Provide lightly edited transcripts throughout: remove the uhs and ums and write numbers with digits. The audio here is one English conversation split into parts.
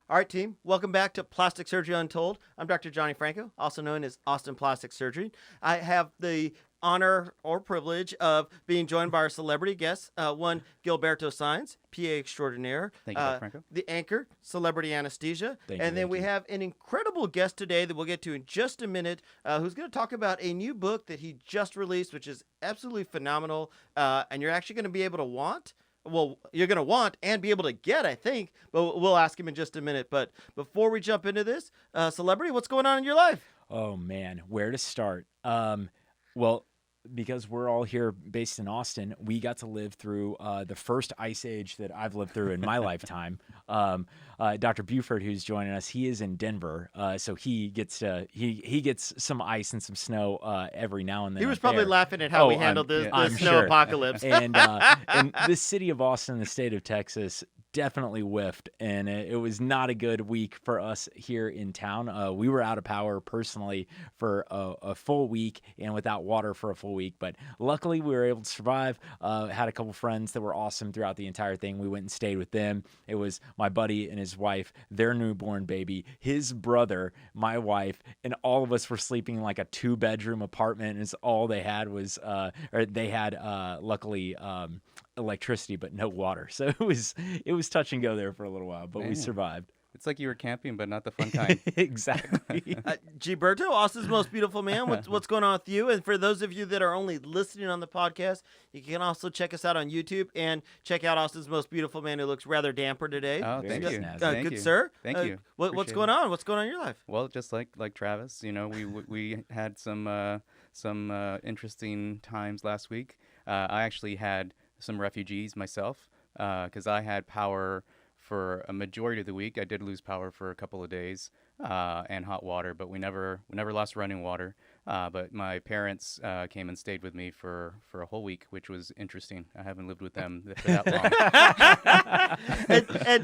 All right, team. Welcome back to Plastic Surgery Untold. I'm Dr. Johnny Franco, also known as Austin Plastic Surgery. I have the honor or privilege of being joined by our celebrity guests, one Gilberto Sainz, PA extraordinaire, Thank you, Dr. Franco. the anchor, Celebrity Anesthesia, Thank and you, then we thank you. have an incredible guest today that we'll get to in just a minute, who's going to talk about a new book that he just released, which is absolutely phenomenal, and you're actually going to be able to you're going to want and be able to get, I think, but we'll ask him in just a minute. But before we jump into this, Celebrity, what's going on in your life? Oh man, where to start? Well, because we're all here based in Austin, we got to live through the first ice age that I've lived through in my lifetime. Dr. Buford, who's joining us, he is in Denver, so he gets he gets some ice and some snow every now and then. He was up probably there. laughing at how we handled the I'm snow sure. apocalypse. And the city of Austin, the state of Texas, definitely whiffed, and it was not a good week for us here in town. We were out of power personally for a full week and without water for a full week, but luckily we were able to survive. Had a couple friends that were awesome throughout the entire thing. We went and stayed with them. It was my buddy and his wife, their newborn baby, his brother, my wife, and all of us were sleeping in like a 2-bedroom apartment, and it's all they had was or they had luckily electricity but no water, so it was touch and go there for a little while, but we Man. survived. It's like you were camping, but not the fun kind. Exactly. Gilberto, Austin's most beautiful man. What's going on with you? And for those of you that are only listening on the podcast, you can also check us out on YouTube and check out Austin's most beautiful man, who looks rather damper today. Oh, Very thank you. snazzy. Thank Good you. sir. Thank you. What's Appreciate going it. on? What's going on in your life? Well, just like Travis, we had some interesting times last week. I actually had some refugees myself because I had power for a majority of the week. I did lose power for a couple of days and hot water, but we never lost running water. But my parents came and stayed with me for a whole week, which was interesting. I haven't lived with them for that long.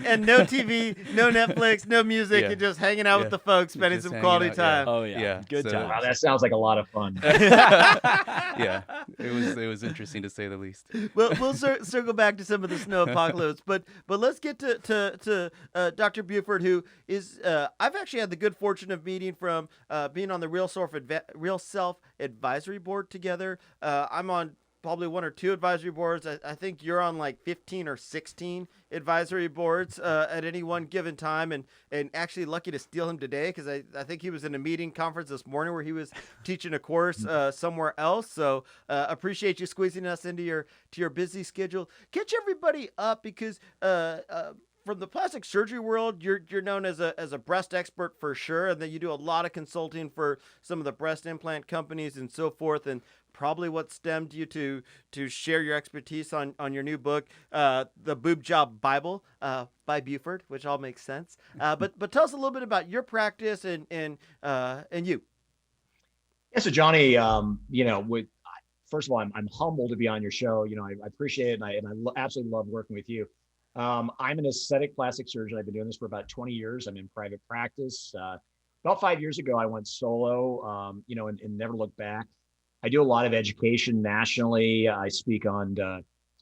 and no TV, no Netflix, no music, Yeah. and just hanging out Yeah. with the folks, spending Just some hanging quality out, yeah. time. Oh yeah, Yeah, good so- time. Wow, that sounds like a lot of fun. Yeah, it was interesting to say the least. We'll circle back to some of the snow apocalypse, but let's get to Dr. Buford, who is I've actually had the good fortune of meeting from being on the Real Self Advisory Board together. I'm on probably 1 or 2 advisory boards. I think you're on like 15 or 16 advisory boards at any one given time, and actually lucky to steal him today because I think he was in a meeting conference this morning where he was teaching a course somewhere else. So appreciate you squeezing us into your busy schedule. Catch everybody up because from the plastic surgery world, you're known as a breast expert for sure, and then you do a lot of consulting for some of the breast implant companies and so forth, and probably what stemmed you to share your expertise on your new book, the Boob Job Bible by Buford, which all makes sense. But tell us a little bit about your practice and you. Yeah, so Johnny, first of all, I'm humbled to be on your show. I appreciate it, and I absolutely love working with you. I'm an aesthetic plastic surgeon. I've been doing this for about 20 years. I'm in private practice. About 5 years ago, I went solo, and never looked back. I do a lot of education nationally. I speak on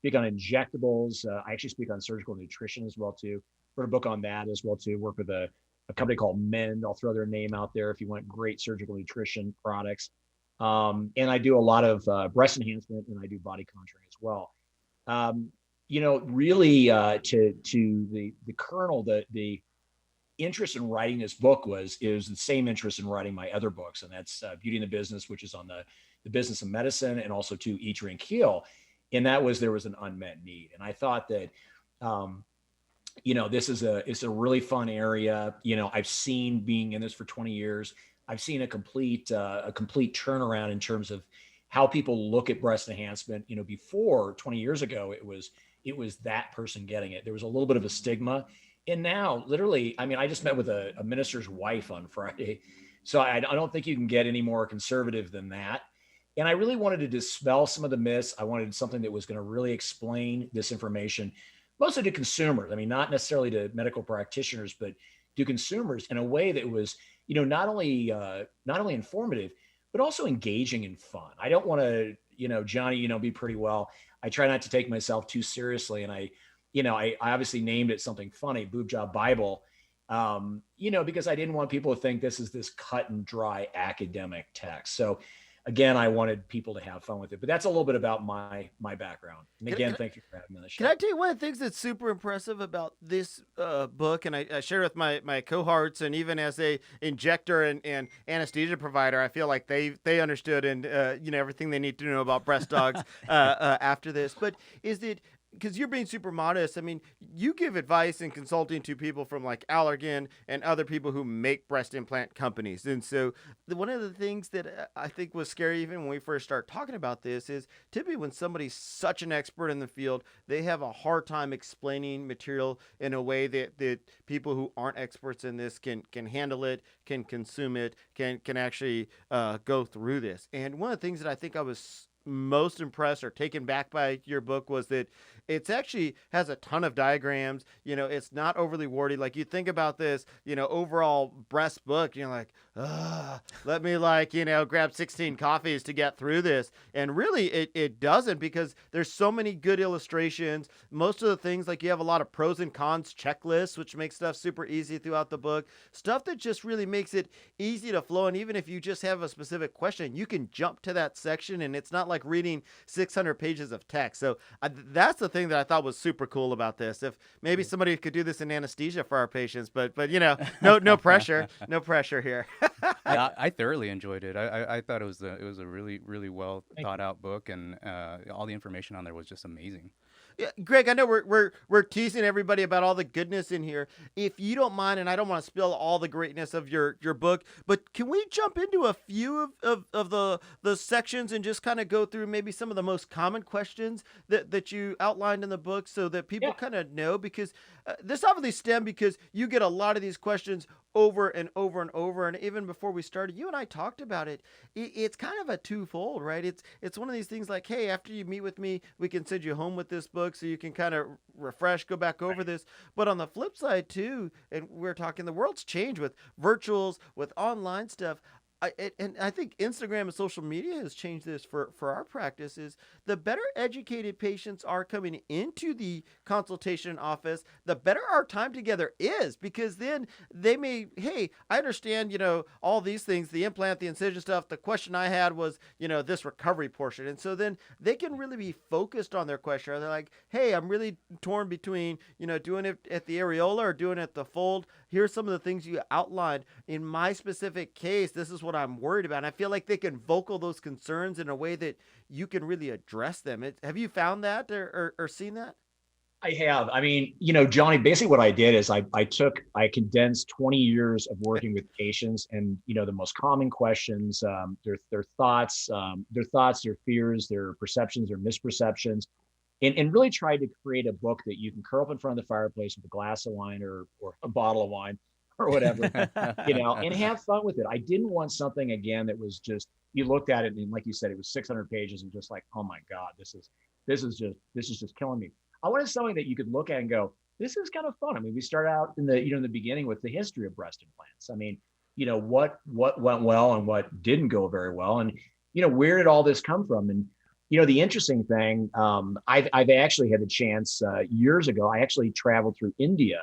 injectables. I actually speak on surgical nutrition as well too. Wrote a book on that as well too. Work with a company called Mend. I'll throw their name out there if you want great surgical nutrition products. And I do a lot of breast enhancement, and I do body contouring as well. Really to the kernel, the interest in writing this book is the same interest in writing my other books, and that's Beauty in the Business, which is on the business of medicine, and also to Eat, Drink, Heal. And there was an unmet need, and I thought that it's a really fun area. I've seen, being in this for 20 years, I've seen a complete turnaround in terms of how people look at breast enhancement. Before 20 years ago, it was that person getting it. There was a little bit of a stigma. And now, literally, I just met with a minister's wife on Friday. So I don't think you can get any more conservative than that. And I really wanted to dispel some of the myths. I wanted something that was going to really explain this information, mostly to consumers. Not necessarily to medical practitioners, but to consumers in a way that was, not only informative, but also engaging and fun. I don't want to, Johnny, be pretty well. I try not to take myself too seriously. And I obviously named it something funny, Boob Job Bible. Because I didn't want people to think this is this cut and dry academic text. So again, I wanted people to have fun with it, but that's a little bit about my background. And again, thank you for having me on the show. Can I tell you one of the things that's super impressive about this book, and I share with my cohorts, and even as a injector and anesthesia provider, I feel like they understood and everything they need to know about breast dogs after this. But is it because you're being super modest? I mean, you give advice and consulting to people from like Allergan and other people who make breast implant companies. And so one of the things that I think was scary even when we first start talking about this is typically when somebody's such an expert in the field, they have a hard time explaining material in a way that people who aren't experts in this can handle it, can consume it, can actually go through this. And one of the things that I think I was most impressed or taken back by your book was that it's actually has a ton of diagrams. It's not overly wordy. Like you think about this, overall breast book, you're like, let me grab 16 coffees to get through this. And really it doesn't, because there's so many good illustrations. Most of the things, like you have a lot of pros and cons checklists, which makes stuff super easy throughout the book. Stuff that just really makes it easy to flow. And even if you just have a specific question, you can jump to that section, and it's not like reading 600 pages of text. So that's the thing that I thought was super cool about this. If maybe somebody could do this in anesthesia for our patients, but no pressure, no pressure here. Yeah, I thoroughly enjoyed it. I thought it was a really, really well thought out book, and all the information on there was just amazing. Yeah, Greg, I know we're teasing everybody about all the goodness in here. If you don't mind, and I don't want to spill all the greatness of your book, but can we jump into a few of the sections and just kind of go through maybe some of the most common questions that you outlined in the book so that people kind of know? Because this obviously stemmed because you get a lot of these questions over and over and over. And even before we started, you and I talked about it. It's kind of a twofold, right? It's one of these things like, hey, after you meet with me, we can send you home with this book so you can kind of refresh, go back over this. But on the flip side too, and we're talking, the world's changed with virtuals, with online stuff. I think Instagram and social media has changed this for our practices. The better educated patients are coming into the consultation office, the better our time together is, because then they may, hey, I understand, all these things, the implant, the incision stuff. The question I had was, this recovery portion. And so then they can really be focused on their question. Or they're like, hey, I'm really torn between, doing it at the areola or doing it at the fold. Here's some of the things you outlined. In my specific case, this is what I'm worried about. And I feel like they can vocal those concerns in a way that you can really address them. Have you found that or seen that? I have. I mean, Johnny, basically what I did is I condensed 20 years of working with patients, and, the most common questions, their thoughts, their fears, their perceptions, their misperceptions, and really tried to create a book that you can curl up in front of the fireplace with a glass of wine or a bottle of wine or whatever, and have fun with it. I didn't want something, again, that was just, you looked at it and like you said, it was 600 pages and just like, oh my God, this is just killing me. I wanted something that you could look at and go, this is kind of fun. I mean, we start out in the beginning with the history of breast implants. I mean, what went well and what didn't go very well, and where did all this come from? And the interesting thing, I've actually had the chance years ago. I actually traveled through India.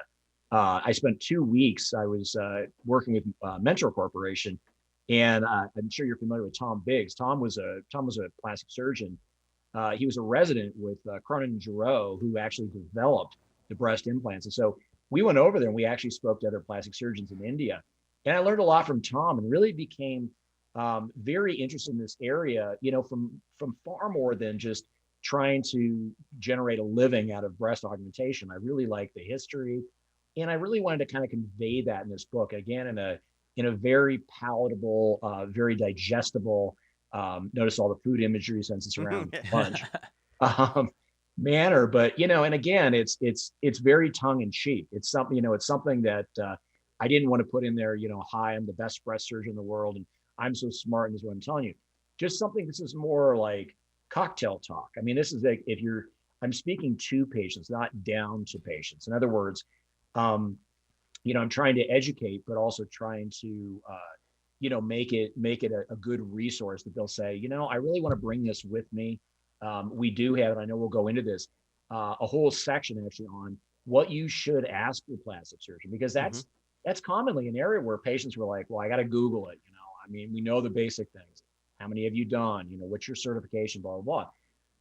I spent 2 weeks. I was working with Mentor Corporation, and I'm sure you're familiar with Tom Biggs. Tom was a plastic surgeon. He was a resident with Cronin and Giroux, who actually developed the breast implants. And so we went over there and we actually spoke to other plastic surgeons in India. And I learned a lot from Tom and really became very interested in this area, from far more than just trying to generate a living out of breast augmentation. I really like the history, and I really wanted to kind of convey that in this book, again, in a very palatable, very digestible, notice all the food imagery since it's around lunch, manner. But, and again, it's very tongue in cheek. It's something, it's something that I didn't want to put in there, hi, I'm the best breast surgeon in the world, and I'm so smart, and this is what I'm telling you. Just something, this is more like cocktail talk. I mean, this is like, I'm speaking to patients, not down to patients. In other words, I'm trying to educate, but also trying to, make it a good resource that they'll say, I really want to bring this with me. We do have, and I know we'll go into this, a whole section actually on what you should ask your plastic surgeon, because that's commonly an area where patients were like, well, I got to Google it. I mean, we know the basic things. How many have you done? What's your certification, blah, blah, blah.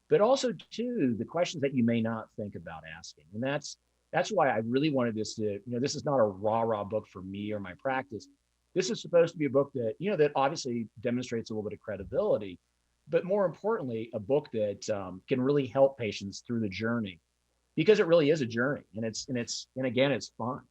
But also too, the questions that you may not think about asking. And that's why I really wanted this to, this is not a rah book for me or my practice. This is supposed to be a book that, that obviously demonstrates a little bit of credibility, but more importantly, a book that can really help patients through the journey, because it really is a journey, and again, it's fun.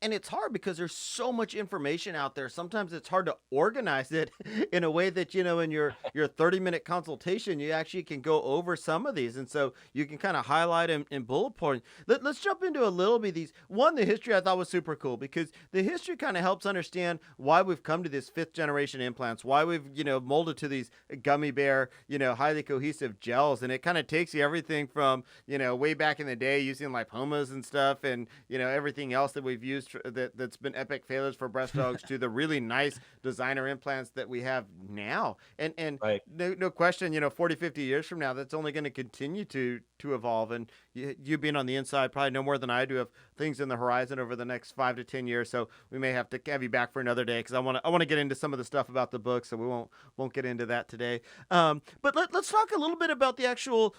And it's hard because there's so much information out there. Sometimes it's hard to organize it in a way that, in your 30-minute consultation, you actually can go over some of these. And so you can kind of highlight in bullet points. Let's jump into a little bit of these. One, the history I thought was super cool, because the history kind of helps understand why we've come to this 5th generation implants, why we've, molded to these gummy bear, highly cohesive gels. And it kind of takes you everything from, way back in the day using lipomas and stuff, and, everything else that we've used that's been epic failures for breast dogs to the really nice designer implants that we have now. And right. no question, 40, 50 years from now, that's only going to continue to evolve. And you being on the inside probably know more than I do of things in the horizon over the next 5 to 10 years. So we may have to have you back for another day, because I want to get into some of the stuff about the book. So we won't get into that today. But let's talk a little bit about the actual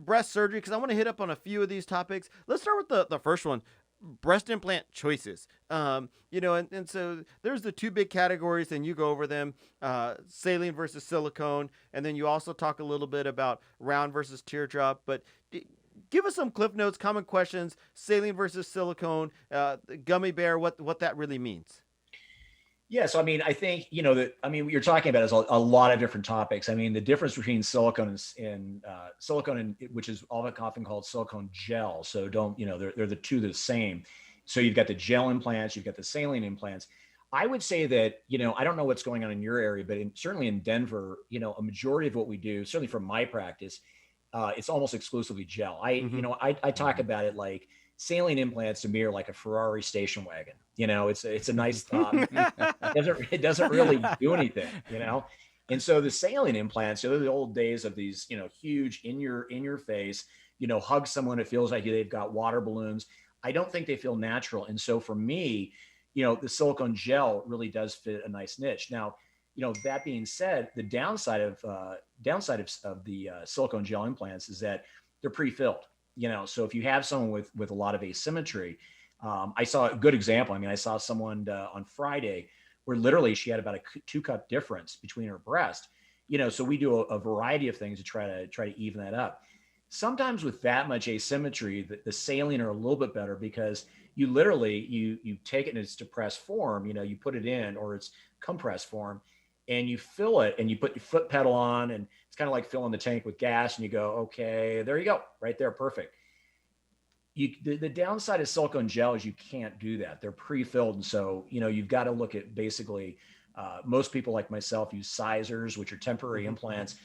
breast surgery, because I want to hit up on a few of these topics. Let's start with the first one. Breast implant choices. And so there's the 2 big categories, and you go over them, saline versus silicone. And then you also talk a little bit about round versus teardrop, but give us some cliff notes, common questions, saline versus silicone, gummy bear, what that really means. Yeah. So, I mean, I think, what you're talking about is a lot of different topics. I mean, the difference between silicone and which is often called silicone gel. So they're the two the same. So you've got the gel implants, you've got the saline implants. I would say that, I don't know what's going on in your area, but certainly in Denver, a majority of what we do, certainly from my practice, it's almost exclusively gel. I talk about it like saline implants to me are like a Ferrari station wagon. It's a nice thought. It doesn't really do anything, And so the saline implants, they're the old days of these, huge in your face, hug someone, it feels like they've got water balloons. I don't think they feel natural. And so for me, the silicone gel really does fit a nice niche. Now, that being said, the downside of the silicone gel implants is that they're pre-filled. So if you have someone with a lot of asymmetry, I saw a good example. I mean, I saw someone on Friday where literally she had about a 2-cup difference between her breast. So we do a variety of things to try to even that up. Sometimes with that much asymmetry, the saline are a little bit better, because you literally you take it in its depressed form. You put it in, or its compressed form, and you fill it, and you put your foot pedal on, and it's kind of like filling the tank with gas, and you go, okay, there you go, right there, perfect. The downside of silicone gel is you can't do that. They're pre-filled. And so, you've got to look at basically, most people like myself use sizers, which are temporary implants.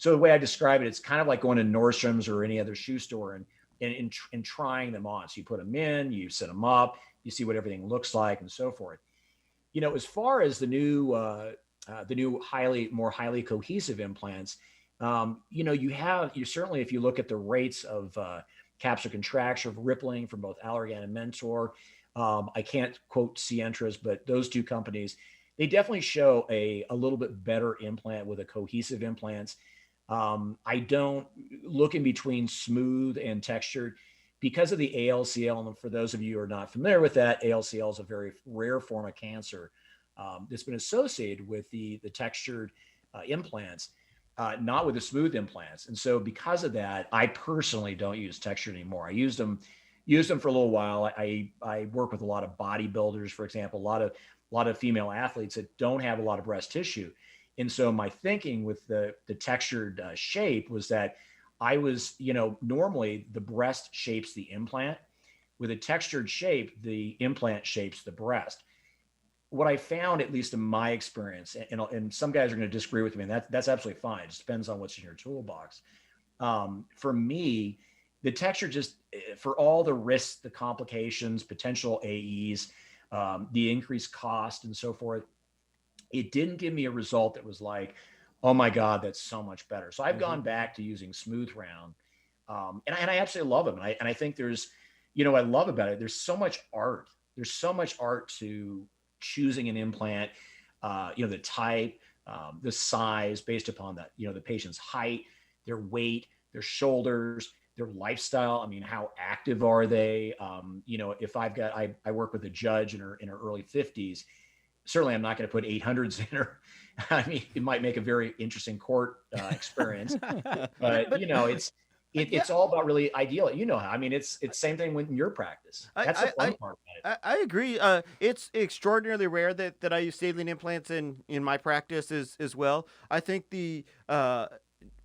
So the way I describe it, it's kind of like going to Nordstrom's or any other shoe store and trying them on. So you put them in, you set them up, you see what everything looks like, and so forth. As far as the new more highly cohesive implants, you certainly, if you look at the rates of capsular contracture, rippling from both Allergan and Mentor, I can't quote Sientra's, but those 2 companies, they definitely show a little bit better implant with a cohesive implants. I don't look in between smooth and textured because of the ALCL. And for those of you who are not familiar with that, ALCL is a very rare form of cancer that's been associated with the textured implants, not with the smooth implants. And so because of that, I personally don't use textured anymore. I used them for a little while. I work with a lot of bodybuilders, for example, a lot of female athletes that don't have a lot of breast tissue. And so my thinking with the textured shape was that I was, normally the breast shapes the implant. With a textured shape, the implant shapes the breast. What I found, at least in my experience, and some guys are going to disagree with me, and that's absolutely fine. It just depends on what's in your toolbox. For me, the texture just, for all the risks, the complications, potential AEs, the increased cost and so forth, it didn't give me a result that was like, oh my God, that's so much better. So I've gone back to using smooth round. And I absolutely love them. And I think there's, what I love about it, there's so much art there's so much art to choosing an implant, the type, the size based upon that, the patient's height, their weight, their shoulders, their lifestyle. I mean, how active are they? If I work with a judge in her early 50s, certainly I'm not going to put 800s in her. I mean, it might make a very interesting court experience, but it's all about really ideal. I mean, it's same thing in your practice. That's the fun part about it. I agree. It's extraordinarily rare that I use saline implants in my practice as well. I think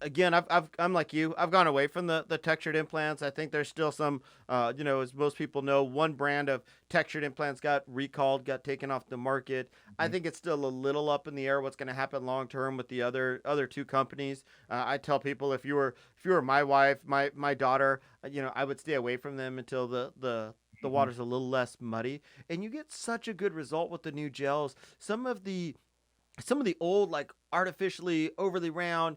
again, I'm like you. I've gone away from the textured implants. I think there's still some, as most people know, one brand of textured implants got recalled, got taken off the market. Mm-hmm. I think it's still a little up in the air what's going to happen long term with the other two companies. I tell people if you were my wife, my daughter, I would stay away from them until the water's a little less muddy, and you get such a good result with the new gels. Some of the old, like, artificially overly round,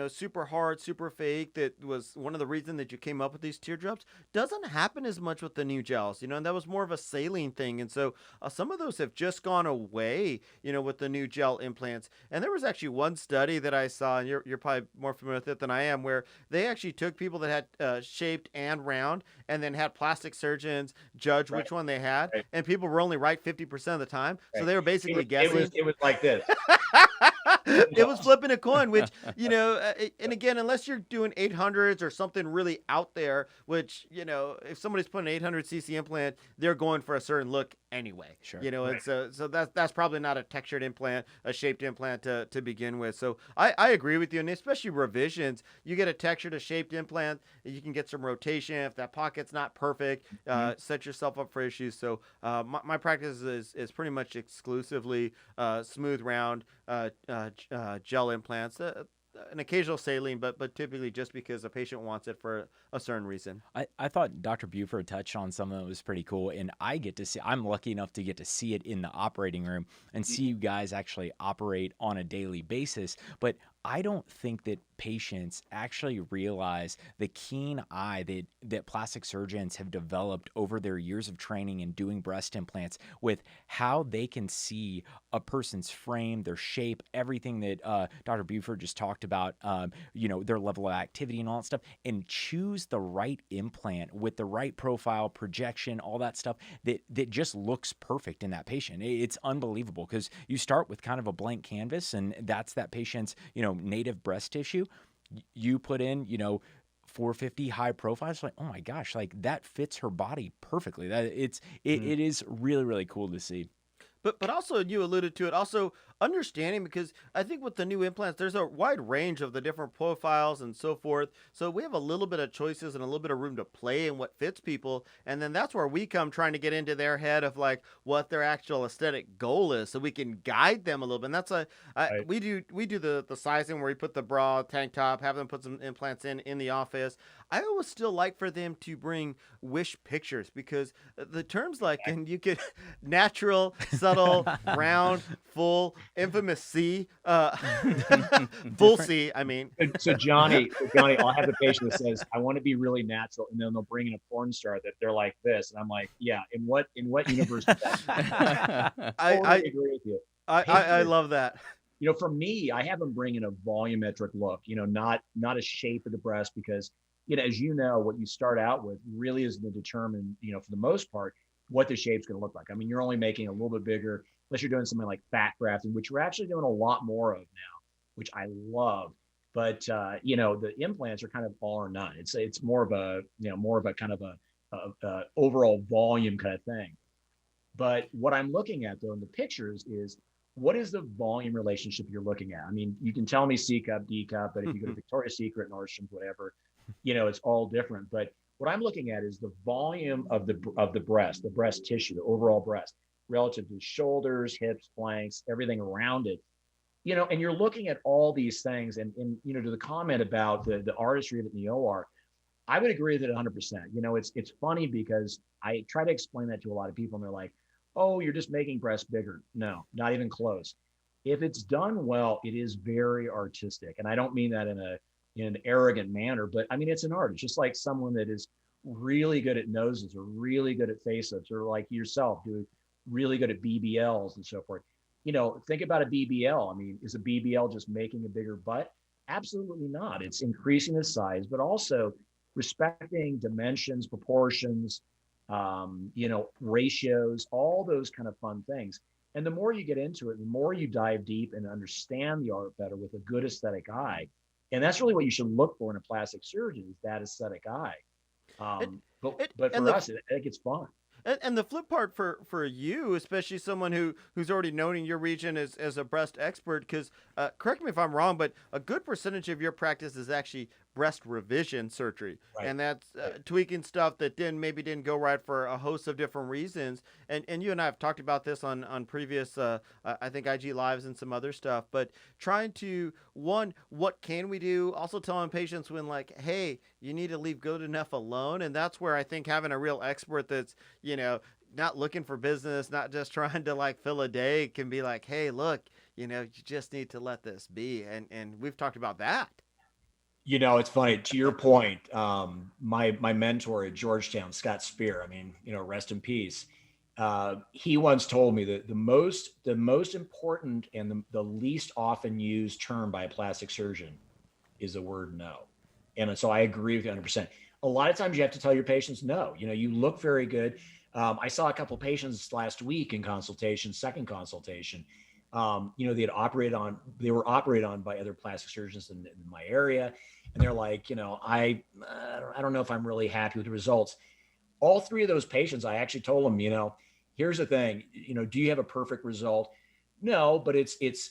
super hard, super fake, that was one of the reasons that you came up with these teardrops, doesn't happen as much with the new gels, and that was more of a saline thing. And so some of those have just gone away, with the new gel implants. And there was actually one study that I saw, and you're probably more familiar with it than I am, where they actually took people that had shaped and round, and then had plastic surgeons judge which one they had. Right. And people were only right 50% of the time. Right. So they were basically guessing. It was like this. It was flipping a coin, which, and again, unless you're doing 800s or something really out there, which, if somebody's putting an 800cc implant, they're going for a certain look anyway. Sure. Right. And so that's probably not a textured implant, a shaped implant to begin with. So I agree with you. And especially revisions, you get a textured, a shaped implant, you can get some rotation. If that pocket's not perfect, set yourself up for issues. So my practice is pretty much exclusively smooth round gel implants, an occasional saline, but typically just because a patient wants it for a certain reason. I thought Dr. Buford touched on something that was pretty cool, and I'm lucky enough to get to see it in the operating room and see you guys actually operate on a daily basis. But I don't think that patients actually realize the keen eye that plastic surgeons have developed over their years of training and doing breast implants, with how they can see a person's frame, their shape, everything that Dr. Buford just talked about, their level of activity and all that stuff, and choose the right implant with the right profile, projection, all that stuff that just looks perfect in that patient. It's unbelievable, because you start with kind of a blank canvas, and that's that patient's, native breast tissue. You put in, 450 high profile. It's like, oh my gosh, like that fits her body perfectly. It is really, really cool to see. But also, you alluded to it, also understanding, because I think with the new implants, there's a wide range of the different profiles and so forth. So we have a little bit of choices and a little bit of room to play in what fits people. And then that's where we come, trying to get into their head of like what their actual aesthetic goal is, so we can guide them a little bit. And that's right. We do the sizing where we put the bra, tank top, have them put some implants in the office. I always still like for them to bring wish pictures, because the terms like, and you get natural, subtle, round, full, infamous C, full C, I mean. So Johnny, I'll have a patient that says, I want to be really natural, and then they'll bring in a porn star that they're like this, and I'm like, yeah, in what universe is that? I agree with you. I love that. For me, I have them bring in a volumetric look, not a shape of the breast, because as what you start out with really is going to determine, for the most part, what the shape's going to look like. I mean, you're only making it a little bit bigger, unless you're doing something like fat grafting, which we're actually doing a lot more of now, which I love. But the implants are kind of all or none. It's more of a kind of a overall volume kind of thing. But what I'm looking at though in the pictures is, what is the volume relationship you're looking at? I mean, you can tell me C cup, D cup, but if you go to Victoria's Secret, Nordstrom's, whatever, it's all different. But what I'm looking at is the volume of the breast tissue, the overall breast, relative to shoulders, hips, flanks, everything around it. And you're looking at all these things, and to the comment about the artistry of it in the OR, I would agree with it 100%. It's funny, because I try to explain that to a lot of people, and they're like, oh, you're just making breasts bigger. No, not even close. If it's done well, it is very artistic. And I don't mean that in an arrogant manner, but I mean, it's an art. It's just like someone that is really good at noses or really good at facelifts, or like yourself, do really good at BBLs and so forth. Think about a BBL. I mean, is a BBL just making a bigger butt? Absolutely not. It's increasing the size, but also respecting dimensions, proportions, ratios, all those kind of fun things. And the more you get into it, the more you dive deep and understand the art better with a good aesthetic eye. And that's really what you should look for in a plastic surgeon, is that aesthetic eye. But for us, it gets fun. And the flip part for you, especially someone who's already known in your region as a breast expert, because correct me if I'm wrong, but a good percentage of your practice is actually breast revision surgery, Right. and that's tweaking stuff that maybe didn't go right for a host of different reasons. And you and I have talked about this on previous I think IG lives and some other stuff, but trying to, one, what can we do? Also telling patients when, like, hey, you need to leave good enough alone, and that's where I think having a real expert that's not looking for business, not just trying to like fill a day, can be like, hey, look, you just need to let this be, and we've talked about that. It's funny, to your point. My mentor at Georgetown, Scott Spear, I mean, rest in peace. He once told me that the most important and the least often used term by a plastic surgeon is the word no. And so I agree with you 100%. A lot of times you have to tell your patients no. You look very good. I saw a couple of patients last week in consultation, second consultation. They were operated on by other plastic surgeons in my area. And they're like, I don't know if I'm really happy with the results. All three of those patients, I actually told them, here's the thing, do you have a perfect result? No, but it's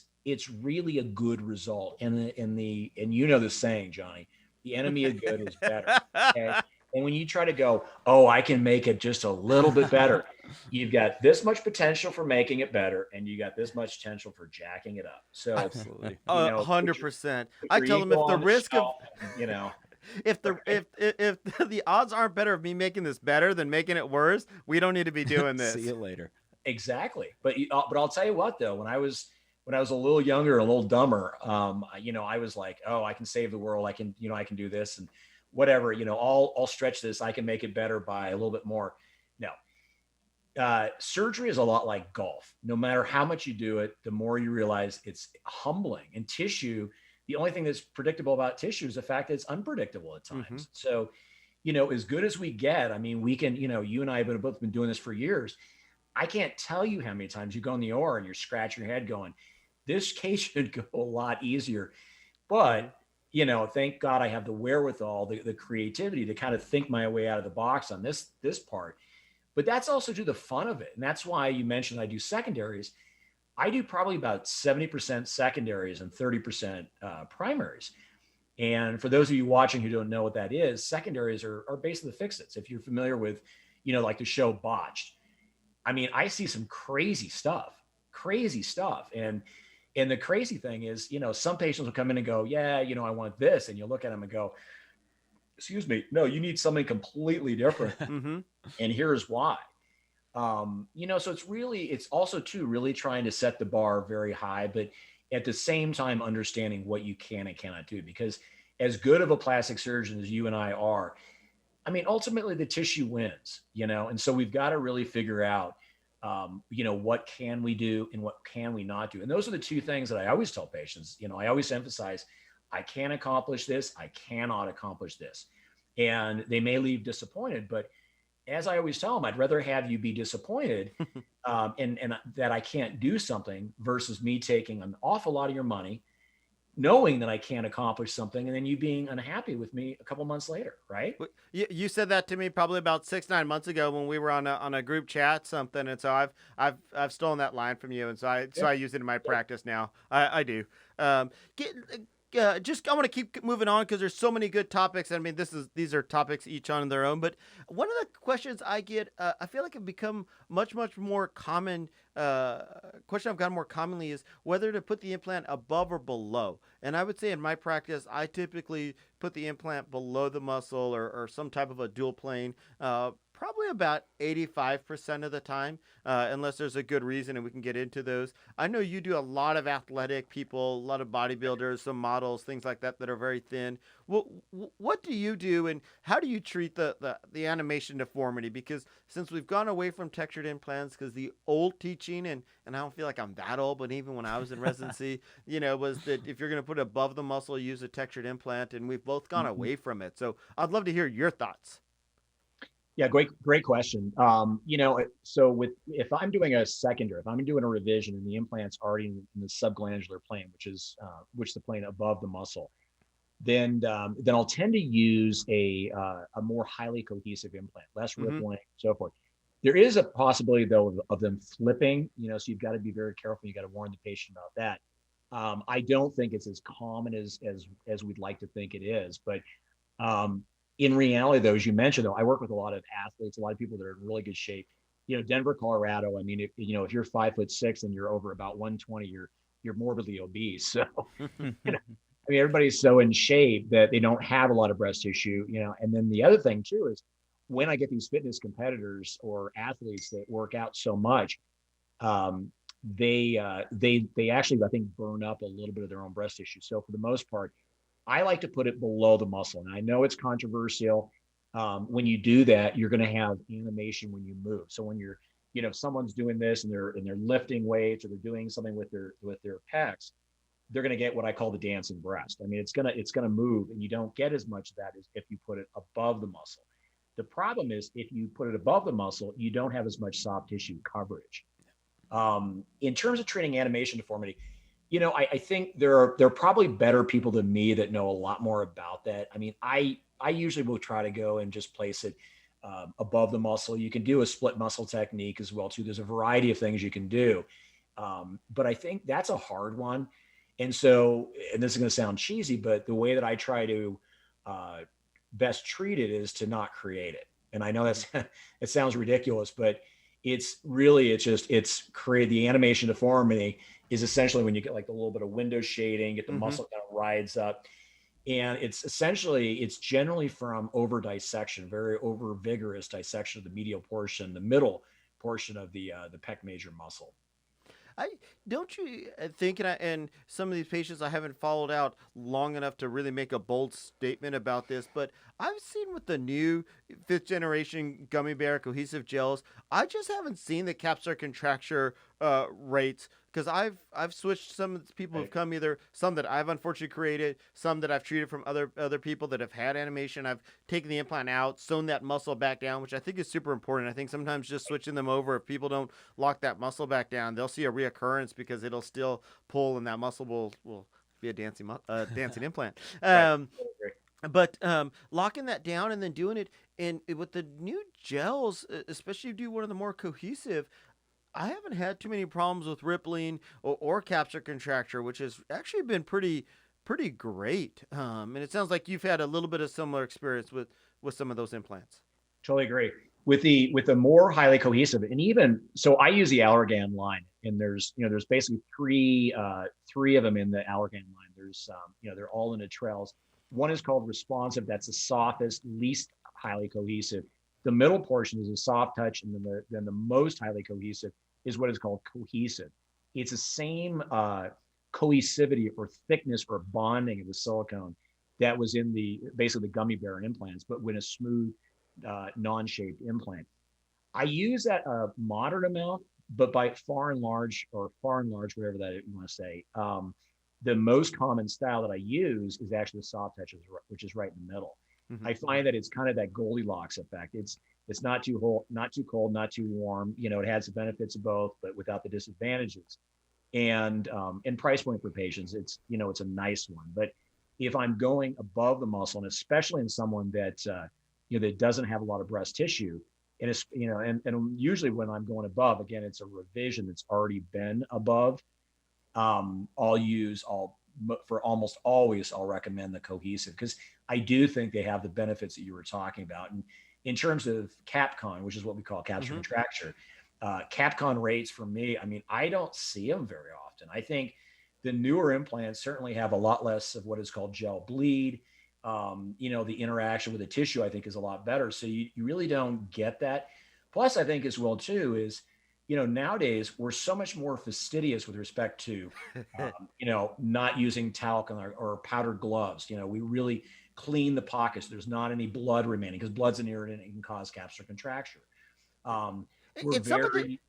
really a good result. And the saying, Johnny, the enemy of good is better. Okay. And when you try to go, oh, I can make it just a little bit better, you've got this much potential for making it better, and you got this much potential for jacking it up. So Absolutely. 100%. I tell them, if the risk of, if the odds aren't better of me making this better than making it worse, we don't need to be doing this. See you later. Exactly. But I'll tell you what, though, when I was a little younger, a little dumber, I was like, oh, I can save the world. I can do this and whatever, I'll stretch this. I can make it better by a little bit more. No. Surgery is a lot like golf. No matter how much you do it, the more you realize it's humbling. And tissue, the only thing that's predictable about tissue is the fact that it's unpredictable at times. Mm-hmm. So, as good as we get, I mean, we can, you and I have both been doing this for years. I can't tell you how many times you go in the OR and you're scratching your head going, this case should go a lot easier. But thank God I have the wherewithal, the creativity to kind of think my way out of the box on this part. But that's also to the fun of it. And that's why you mentioned I do secondaries. I do probably about 70% secondaries and 30% primaries. And for those of you watching who don't know what that is, secondaries are basically the fix-its. If you're familiar with, like the show Botched, I mean, I see some crazy stuff. And the crazy thing is, some patients will come in and go, yeah, I want this. And you look at them and go, excuse me, no, you need something completely different. Mm-hmm. And here's why. So it's also too really trying to set the bar very high, but at the same time, understanding what you can and cannot do. Because as good of a plastic surgeon as you and I are, I mean, ultimately the tissue wins, and so we've got to really figure out, what can we do and what can we not do? And those are the two things that I always tell patients. I always emphasize, I can accomplish this. I cannot accomplish this. And they may leave disappointed, but as I always tell them, I'd rather have you be disappointed and that I can't do something versus me taking an awful lot of your money, knowing that I can't accomplish something, and then you being unhappy with me a couple months later, right? You said that to me probably about 6-9 months ago when we were on a group chat something, and so I've stolen that line from you, and so I use it in my practice now. I do. I want to keep moving on because there's so many good topics. I mean, these are topics each on their own. But one of the questions I get, I feel like it become much more common. Question I've gotten more commonly is whether to put the implant above or below. And I would say in my practice, I typically put the implant below the muscle or some type of a dual plane. probably about 85% of the time, unless there's a good reason, and we can get into those. I know you do a lot of athletic people, a lot of bodybuilders, some models, things like that that are very thin. What do you do, and how do you treat the animation deformity? Because since we've gone away from textured implants, because the old teaching, and I don't feel like I'm that old, but even when I was in residency, was that if you're going to put above the muscle, use a textured implant, and we've both gone Mhm. away from it. So I'd love to hear your thoughts. Yeah, great question. So if I'm doing a secondary, if I'm doing a revision and the implant's already in the subglandular plane, which is the plane above the muscle, then I'll tend to use a more highly cohesive implant, less Mm-hmm. rippling, so forth. There is a possibility though of them flipping, so you've got to be very careful. You got to warn the patient about that. I don't think it's as common as we'd like to think it is, but um, in reality, though, as you mentioned, though, I work with a lot of athletes, a lot of people that are in really good shape. Denver, Colorado. I mean, if you're 5'6" and you're over about 120, you're morbidly obese. So I mean, everybody's so in shape that they don't have a lot of breast tissue. And then the other thing too is when I get these fitness competitors or athletes that work out so much, um, they actually, I think, burn up a little bit of their own breast tissue. So for the most part, I like to put it below the muscle. And I know it's controversial. When you do that, you're going to have animation when you move. So when if someone's doing this and they're lifting weights or they're doing something with their pecs, they're going to get what I call the dancing breast. I mean, it's going to move, and you don't get as much of that as if you put it above the muscle. The problem is if you put it above the muscle, you don't have as much soft tissue coverage. In terms of treating animation deformity, I think there are probably better people than me that know a lot more about that. I mean, I usually will try to go and just place it above the muscle. You can do a split muscle technique as well too. There's a variety of things you can do, but I think that's a hard one. And so, and this is going to sound cheesy, but the way that I try to uh, best treat it is to not create it. And I know that's it sounds ridiculous, but it's create the animation deformity is essentially when you get like the little bit of window shading, get the Mm-hmm. muscle kind of rides up. And it's generally from over dissection, very over vigorous dissection of the medial portion, the middle portion of the pec major muscle. I don't you think, and some of these patients I haven't followed out long enough to really make a bold statement about this, but I've seen with the new fifth generation gummy bear cohesive gels, I just haven't seen the capsular contracture rates because I've switched some of the people who've Right. come either some that I've unfortunately created, some that I've treated from other people that have had animation. I've taken the implant out, sewn that muscle back down, which I think is super important. I think sometimes just switching them over, if people don't lock that muscle back down, they'll see a reoccurrence because it'll still pull and that muscle will be a dancing implant. Right. But locking that down and then doing it, and with the new gels, especially if you do one of the more cohesive, I haven't had too many problems with rippling or capsular contracture, which has actually been pretty great. And it sounds like you've had a little bit of similar experience with some of those implants. Totally agree. With the more highly cohesive, and even so, I use the Allergan line, and there's basically three of them in the Allergan line. They're all in the trails. One is called responsive. That's the softest, least highly cohesive. The middle portion is a soft touch, and then the most highly cohesive is what is called cohesive. It's the same cohesivity or thickness or bonding of the silicone that was in basically the gummy bear implants, but with a smooth non-shaped implant. I use that a moderate amount, but by far and large, whatever that you want to say, the most common style that I use is actually the soft touch, which is right in the middle. Mm-hmm. I find that it's kind of that Goldilocks effect. It's not too cold, not too warm. It has the benefits of both, but without the disadvantages. And price point for patients, it's a nice one. But if I'm going above the muscle, and especially in someone that doesn't have a lot of breast tissue, and it's and usually when I'm going above, again, it's a revision that's already been above. For almost always, I'll recommend the cohesive because I do think they have the benefits that you were talking about. And in terms of CapCon, which is what we call capsular Mm-hmm. contracture, CapCon rates for me, I mean, I don't see them very often. I think the newer implants certainly have a lot less of what is called gel bleed. The interaction with the tissue, I think, is a lot better. So you really don't get that. Plus, I think as well too is, nowadays we're so much more fastidious with respect to, not using talc or powdered gloves. We really clean the pockets. There's not any blood remaining, because blood's an irritant and can cause capsular contracture. We're It's some of the very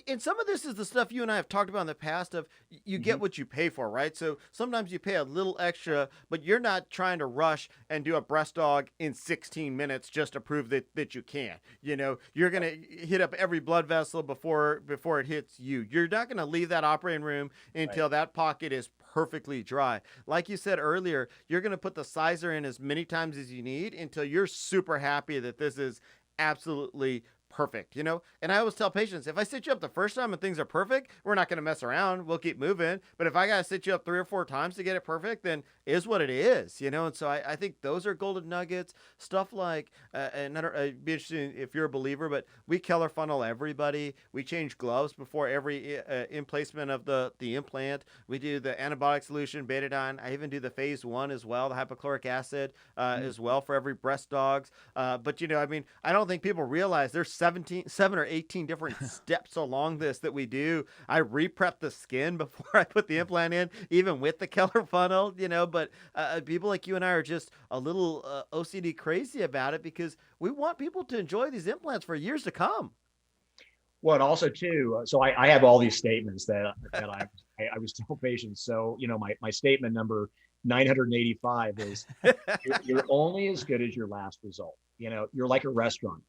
and some of this is the stuff you and I have talked about in the past of you get what you pay for, right? So sometimes you pay a little extra, but you're not trying to rush and do a breast dog in 16 minutes just to prove that you can. You're going to hit up every blood vessel before it hits you. You're not going to leave that operating room until that pocket is perfectly dry. Like you said earlier, you're going to put the sizer in as many times as you need until you're super happy that this is absolutely perfect, And I always tell patients, if I sit you up the first time and things are perfect, we're not going to mess around. We'll keep moving. But if I got to sit you up 3 or 4 times to get it perfect, then it is what it is, And so I think those are golden nuggets. Stuff like, and I'd be interested if you're a believer, but we Keller funnel everybody. We change gloves before every emplacement of the implant. We do the antibiotic solution, betadine. I even do the phase 1 as well, the hypochloric acid as well for every breast dogs. But, I don't think people realize there's 7 or 18 different steps along this that we do. I re-prep the skin before I put the implant in, even with the Keller funnel, but people like you and I are just a little OCD crazy about it because we want people to enjoy these implants for years to come. Well, and also too, so I have all these statements that I was telling patients. So, my statement number 985 is you're only as good as your last result. You're like a restaurant.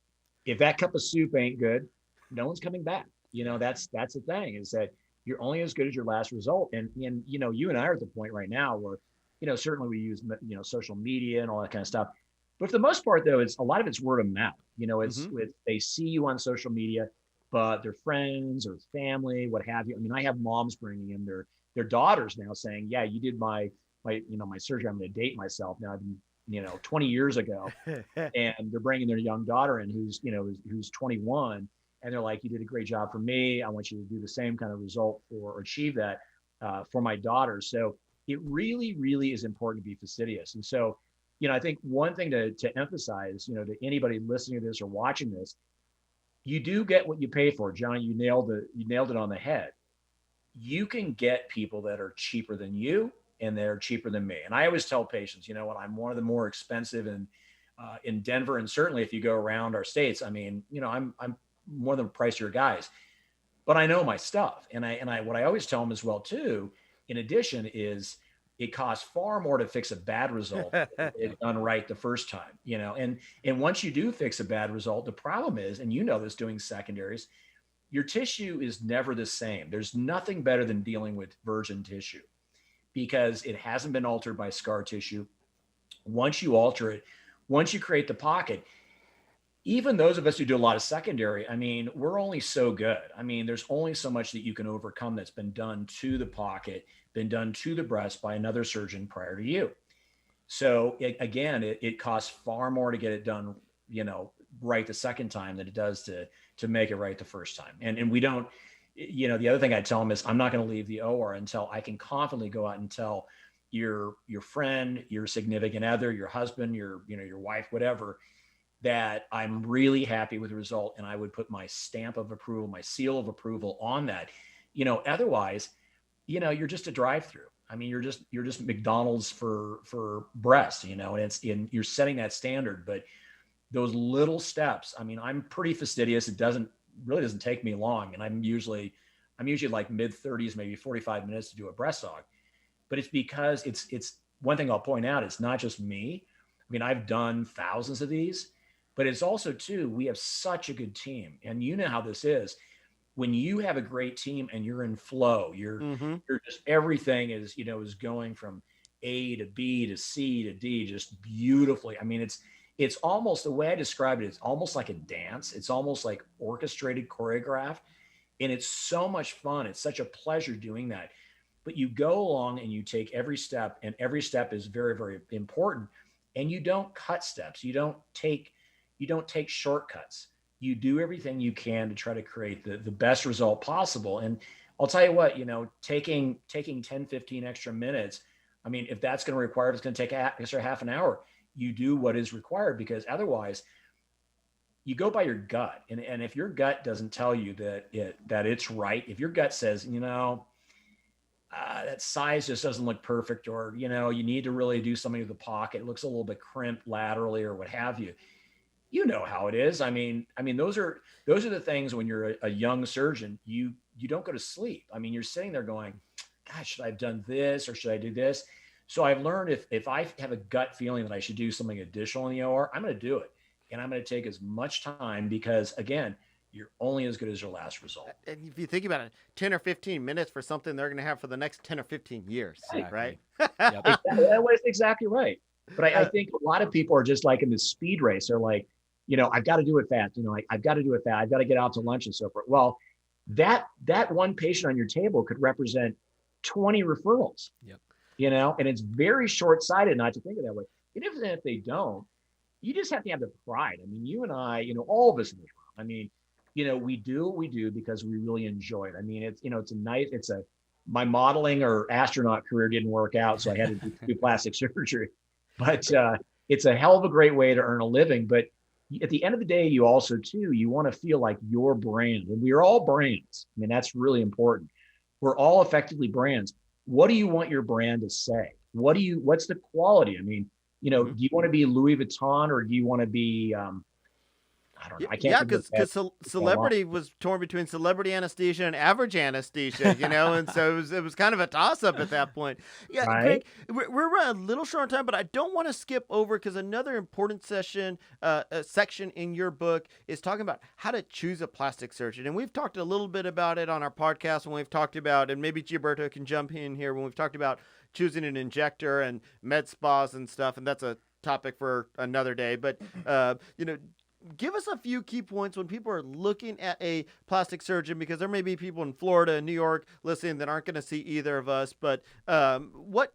If that cup of soup ain't good, no one's coming back. That's the thing, is that you're only as good as your last result. And you and I are at the point right now where, certainly we use, social media and all that kind of stuff. But for the most part, though, a lot of it's word of mouth. They see you on social media, but their friends or family, what have you. I have moms bringing in their daughters now saying, yeah, you did my surgery. I'm going to date myself now. I've been 20 years ago, and they're bringing their young daughter in who's 21, and they're like, you did a great job for me. I want you to do the same kind of result or achieve that for my daughter. So it really, really is important to be fastidious. And so, I think one thing to emphasize, to anybody listening to this or watching this, you do get what you pay for. John, you nailed it on the head. You can get people that are cheaper than you, and they're cheaper than me. And I always tell patients, what, I'm one of the more expensive in Denver. And certainly if you go around our states, I'm one of the pricier guys, but I know my stuff. And what I always tell them as well too, in addition, is it costs far more to fix a bad result than it's done right the first time, and once you do fix a bad result, the problem is, and this doing secondaries, your tissue is never the same. There's nothing better than dealing with virgin tissue, because it hasn't been altered by scar tissue. Once you alter it, once you create the pocket, even those of us who do a lot of secondary, we're only so good. There's only so much that you can overcome that's been done to the pocket, been done to the breast by another surgeon prior to you. So it costs far more to get it done, right the second time than it does to make it right the first time. And we don't, the other thing I tell them is, I'm not going to leave the OR until I can confidently go out and tell your friend, your significant other, your husband, your wife, whatever, that I'm really happy with the result. And I would put my stamp of approval, my seal of approval on that. Otherwise, you're just a drive-through. You're just McDonald's for breast, and you're setting that standard. But those little steps, I'm pretty fastidious. It really doesn't take me long. And I'm usually like mid-30s, maybe 45 minutes to do a breast dog. But it's because it's one thing I'll point out, it's not just me. I've done thousands of these, but it's also too, we have such a good team. And you know how this is. When you have a great team and you're in flow, you're just, everything is going from A to B to C to D just beautifully. It's almost, the way I describe it, it's almost like a dance. It's almost like orchestrated, choreographed, and it's so much fun. It's such a pleasure doing that. But you go along and you take every step, and every step is very, very important. And you don't cut steps. You don't take shortcuts. You do everything you can to try to create the best result possible. And I'll tell you what, taking 10, 15 extra minutes, if that's going to require, if it's going to take extra half an hour, you do what is required, because otherwise you go by your gut. And if your gut doesn't tell you that it's right, if your gut says, that size just doesn't look perfect, or, you need to really do something with the pocket, it looks a little bit crimped laterally or what have you, you know how it is. I mean, those are the things when you're a young surgeon, you don't go to sleep. I mean, you're sitting there going, gosh, should I have done this or should I do this? So I've learned if I have a gut feeling that I should do something additional in the OR, I'm going to do it. And I'm going to take as much time, because again, you're only as good as your last result. And if you think about it, 10 or 15 minutes for something they're going to have for the next 10 or 15 years, right? Yep. That was exactly right. But I think a lot of people are just like in this speed race. They're like, I've got to do it fast. I've got to do it fast. I've got to get out to lunch and so forth. Well, that one patient on your table could represent 20 referrals. Yep. And it's very short-sighted not to think of that way. And if they don't, you just have to have the pride. I mean, you and I, all of us in this room, I mean, we do what we do because we really enjoy it. I mean, my modeling or astronaut career didn't work out, so I had to do plastic surgery, but it's a hell of a great way to earn a living. But at the end of the day, you also too, you want to feel like your brand, and we are all brands. I mean, that's really important. We're all effectively brands. What do you want your brand to say? What's the quality? I mean, do you want to be Louis Vuitton, or do you want to be, I don't know. I can't. Yeah, because celebrity was torn between celebrity anesthesia and average anesthesia, and so it was kind of a toss up at that point. Yeah, right? Greg, we're running a little short on time, but I don't want to skip over, because another important section in your book is talking about how to choose a plastic surgeon, and we've talked a little bit about it on our podcast when we've talked about, and maybe Gilberto can jump in here when we've talked about choosing an injector and med spas and stuff, and that's a topic for another day. But give us a few key points when people are looking at a plastic surgeon, because there may be people in Florida and New York listening that aren't going to see either of us. But what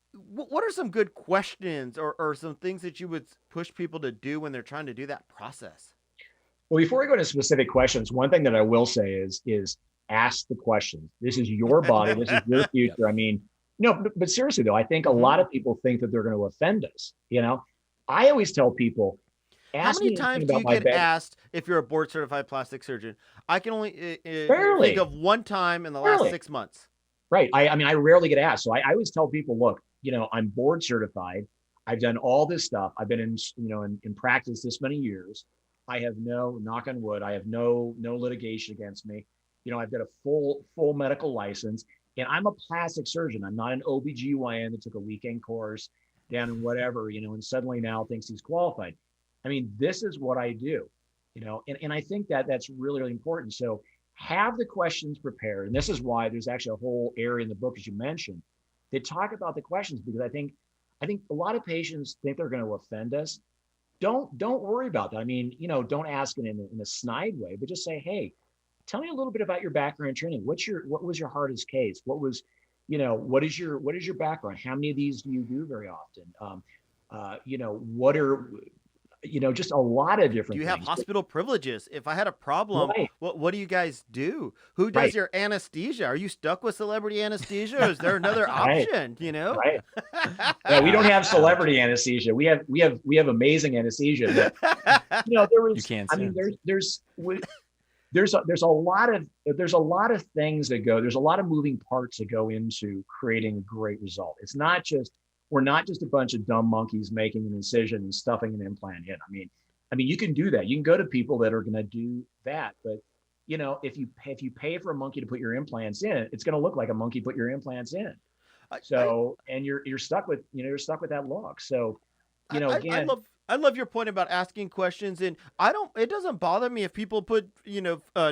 are some good questions or some things that you would push people to do when they're trying to do that process? Well, before we go to specific questions, one thing that I will say is ask the questions. This is your body. This is your future. Yep. I mean, but seriously though, I think a lot of people think that they're going to offend us. I always tell people, how many times do you get asked if you're a board certified plastic surgeon? I can only think of one time in the last 6 months. Right. I mean, I rarely get asked. So I always tell people, look, I'm board certified. I've done all this stuff. I've been in practice this many years. I have knock on wood, I have no litigation against me. I've got a full medical license, and I'm a plastic surgeon. I'm not an OBGYN that took a weekend course down in whatever, and suddenly now thinks he's qualified. I mean, this is what I do, and I think that's really, really important. So have the questions prepared. And this is why there's actually a whole area in the book, as you mentioned, that talk about the questions, because I think a lot of patients think they're going to offend us. Don't worry about that. I mean, don't ask it in a snide way, but just say, hey, tell me a little bit about your background training. What was your hardest case? What was, what is your background? How many of these do you do very often? What are, just a lot of different things. Do you have hospital privileges? If I had a problem, right. what do you guys do? Who does your anesthesia? Are you stuck with celebrity anesthesia? Or is there another option? Right. Yeah, we don't have celebrity anesthesia. We have amazing anesthesia. But, there was. You can't. I mean, there's a lot of things that go. There's a lot of moving parts that go into creating a great result. It's not just. We're not just a bunch of dumb monkeys making an incision and stuffing an implant in. I mean, you can do that. You can go to people that are going to do that. But, if you pay for a monkey to put your implants in, it's going to look like a monkey put your implants in. So, and you're stuck with that look. So, again. I love your point about asking questions, and it doesn't bother me if people put,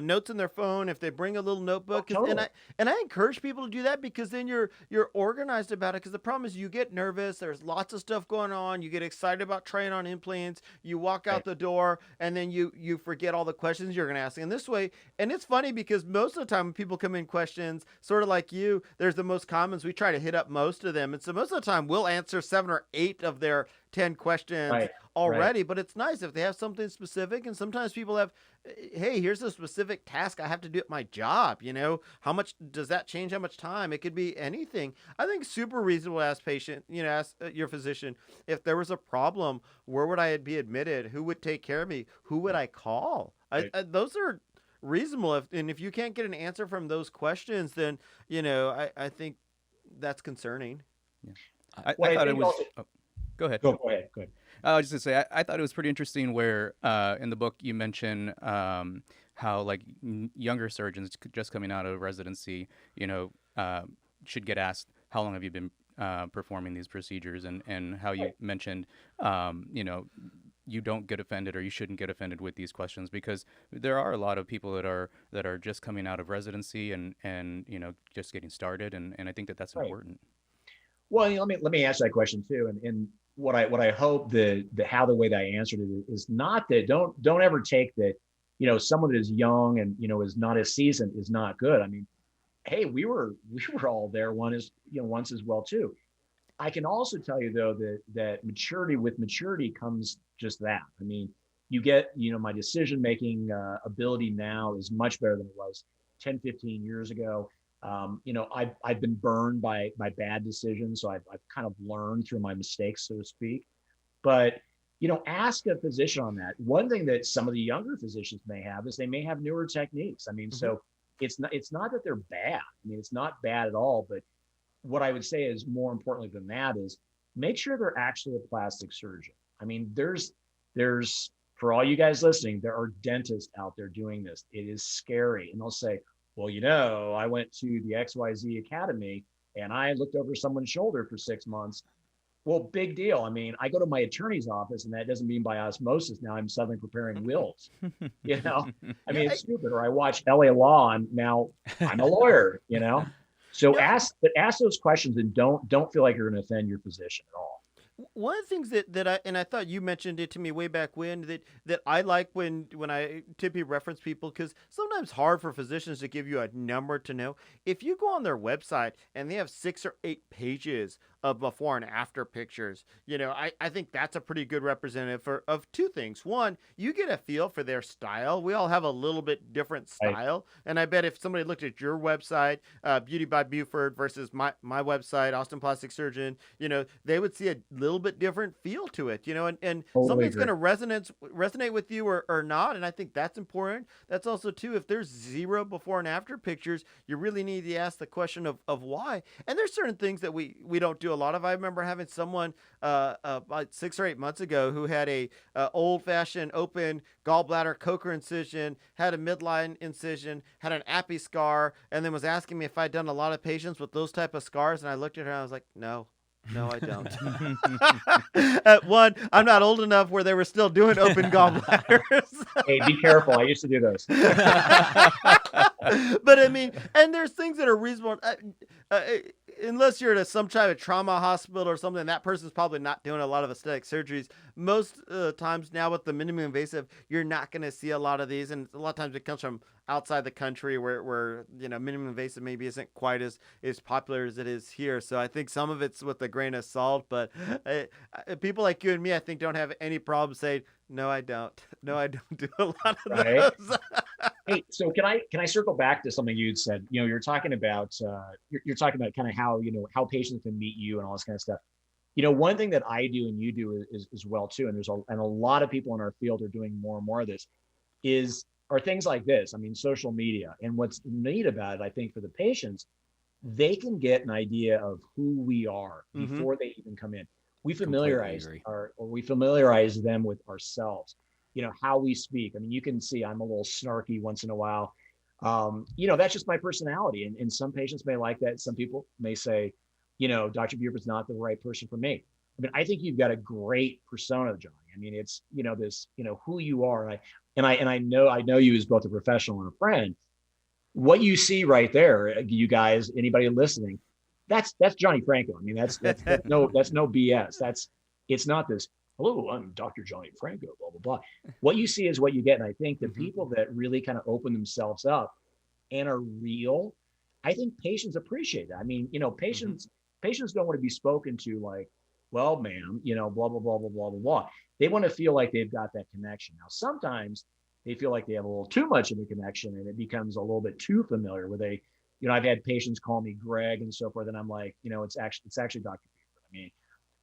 notes in their phone, if they bring a little notebook. Totally. And I encourage people to do that, because then you're organized about it. Because the problem is you get nervous. There's lots of stuff going on. You get excited about trying on implants. You walk out the door, and then you forget all the questions you're going to ask. And this way, and it's funny because most of the time when people come in questions, sort of like you, there's the most commons. We try to hit up most of them. And so most of the time we'll answer 7 or 8 of their 10 questions Right. already, but it's nice if they have something specific. And sometimes people have, hey, here's a specific task I have to do at my job. How much does that change? How much time? It could be anything. I think super reasonable to ask ask your physician, if there was a problem, where would I be admitted? Who would take care of me? Who would I call? Right. Those are reasonable. If you can't get an answer from those questions, then, I think that's concerning. Yeah. I Well, I thought it think was. also- Oh, go ahead. Go ahead. I was just gonna say, I thought it was pretty interesting where in the book you mention how like younger surgeons just coming out of residency, should get asked how long have you been performing these procedures, and how you mentioned, you don't get offended, or you shouldn't get offended with these questions, because there are a lot of people that are just coming out of residency and just getting started, and I think that's Right. important. Well, let me answer that question too. And what I hope the way that I answered it is not that don't ever take that, someone that is young and is not as seasoned is not good. I mean, hey, we were all there once as well too. I can also tell you though that with maturity comes just that. I mean, you get, my decision making ability now is much better than it was 10, 15 years ago. I've been burned by bad decisions, so I've kind of learned through my mistakes, so to speak. But ask a physician on that. One thing that some of the younger physicians may have is they may have newer techniques. I mean, so it's not that they're bad. I mean, it's not bad at all. But what I would say is more importantly than that is make sure they're actually a plastic surgeon. I mean, there's for all you guys listening, there are dentists out there doing this. It is scary, and they'll say, well, I went to the XYZ Academy and I looked over someone's shoulder for 6 months. Well, big deal. I mean, I go to my attorney's office, and that doesn't mean by osmosis now I'm suddenly preparing wills. I mean, it's stupid. Or I watch LA Law, and now I'm a lawyer. So ask those questions, and don't feel like you're going to offend your physician at all. One of the things that I thought you mentioned it to me way back when, that I like when I typically reference people, because sometimes it's hard for physicians to give you a number to know. If you go on their website and they have 6 or 8 pages of before and after pictures, I think that's a pretty good representative of two things. One, you get a feel for their style. We all have a little bit different style. Right. And I bet if somebody looked at your website, Beauty by Buford versus my website, Austin Plastic Surgeon, they would see a little bit different feel to it, and totally something's going to resonate with you or not. And I think that's important. That's also too, if there's 0 before and after pictures, you really need to ask the question of why. And there's certain things that we don't do a lot of. I remember having someone about 6 or 8 months ago who had a old-fashioned open gallbladder cochlear incision, had a midline incision, had an Appy scar, and then was asking me if I'd done a lot of patients with those type of scars. And I looked at her and I was like, no, I don't. One, I'm not old enough where they were still doing open gallbladders. Hey, be careful. I used to do those. But I mean, and there's things that are reasonable. Unless you're at some type of trauma hospital or something, that person's probably not doing a lot of aesthetic surgeries. Most times now with the minimally invasive, you're not going to see a lot of these. And a lot of times it comes from outside the country where minimally invasive maybe isn't quite as popular as it is here. So I think some of it's with a grain of salt. But people like you and me, I think, don't have any problem saying, no, I don't. No, I don't do a lot of those. Hey, so can I circle back to something you'd said? You're talking about kind of how patients can meet you and all this kind of stuff. One thing that I do and you do is well too, and a lot of people in our field are doing more and more of this, are things like this. I mean, social media. And what's neat about it, I think, for the patients, they can get an idea of who we are before they even come in. We familiarize them with ourselves, how we speak. I mean, you can see I'm a little snarky once in a while. That's just my personality. And some patients may like that. Some people may say, Dr. Buford's not the right person for me. I mean, I think you've got a great persona, Johnny. I mean, it's, this, who you are. And I know you as both a professional and a friend. What you see right there, you guys, anybody listening, that's Johnny Franco. I mean, that's no BS. It's not this, hello, I'm Dr. Johnny Franco, blah, blah, blah. What you see is what you get. And I think the people that really kind of open themselves up and are real, I think patients appreciate that. I mean, patients don't want to be spoken to like, well, ma'am, blah, blah, blah, blah, blah, blah, blah. They want to feel like they've got that connection. Now, sometimes they feel like they have a little too much of a connection and it becomes a little bit too familiar where they, I've had patients call me Greg and so forth. And I'm like, it's actually Dr. Buford. I mean,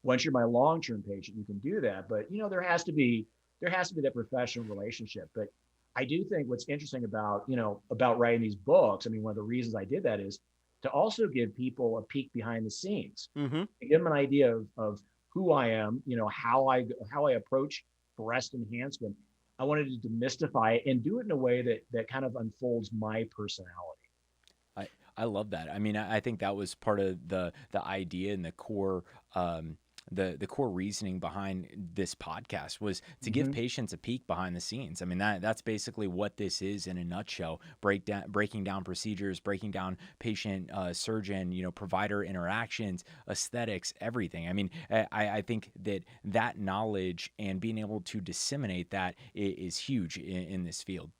once you're my long-term patient, you can do that. But, there has to be that professional relationship. But I do think what's interesting about writing these books, I mean, one of the reasons I did that is to also give people a peek behind the scenes, Mm-hmm. to give them an idea of who I am, how I approach breast enhancement. I wanted to demystify it and do it in a way that kind of unfolds my personality. I love that. I mean, I think that was part of the idea and the core the core reasoning behind this podcast was to give patients a peek behind the scenes. I mean, that's basically what this is in a nutshell. Breaking down procedures, breaking down patient, surgeon, provider interactions, aesthetics, everything. I mean, I think that knowledge and being able to disseminate that is huge in this field.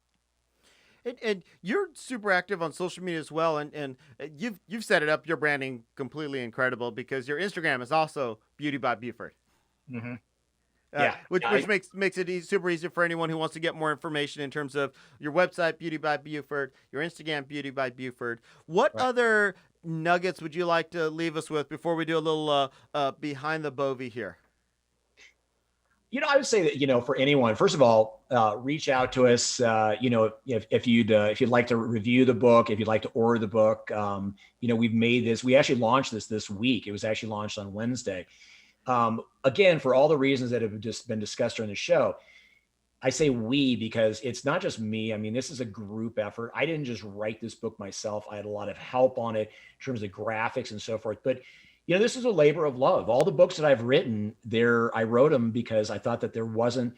And you're super active on social media as well, and you've set it up, your branding completely incredible, because your Instagram is also Beauty by Buford. Mm-hmm. Which makes it super easy for anyone who wants to get more information in terms of your website, Beauty by Buford, your Instagram, Beauty by Buford. What other nuggets would you like to leave us with before we do a little behind the bovie here? I would say that, for anyone, first of all, reach out to us, if you'd like to review the book, if you'd like to order the book, we actually launched this week. It was actually launched on Wednesday. Again, for all the reasons that have just been discussed during the show, I say we, because it's not just me. I mean, this is a group effort. I didn't just write this book myself. I had a lot of help on it in terms of graphics and so forth, but this is a labor of love. All the books that I've written I wrote them because I thought that there wasn't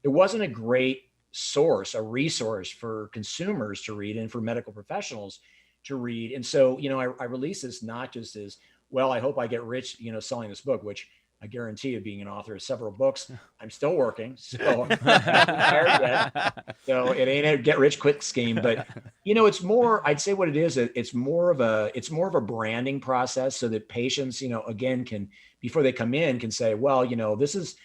a great source, a resource for consumers to read and for medical professionals to read. And so, I release this not just as, well, I hope I get rich, selling this book, which I guarantee you, being an author of several books, I'm still working. So I'm not retired yet. So it ain't a get rich quick scheme, but it's more, I'd say what it is, it's more of a branding process so that patients, again, can, before they come in, can say, well, this is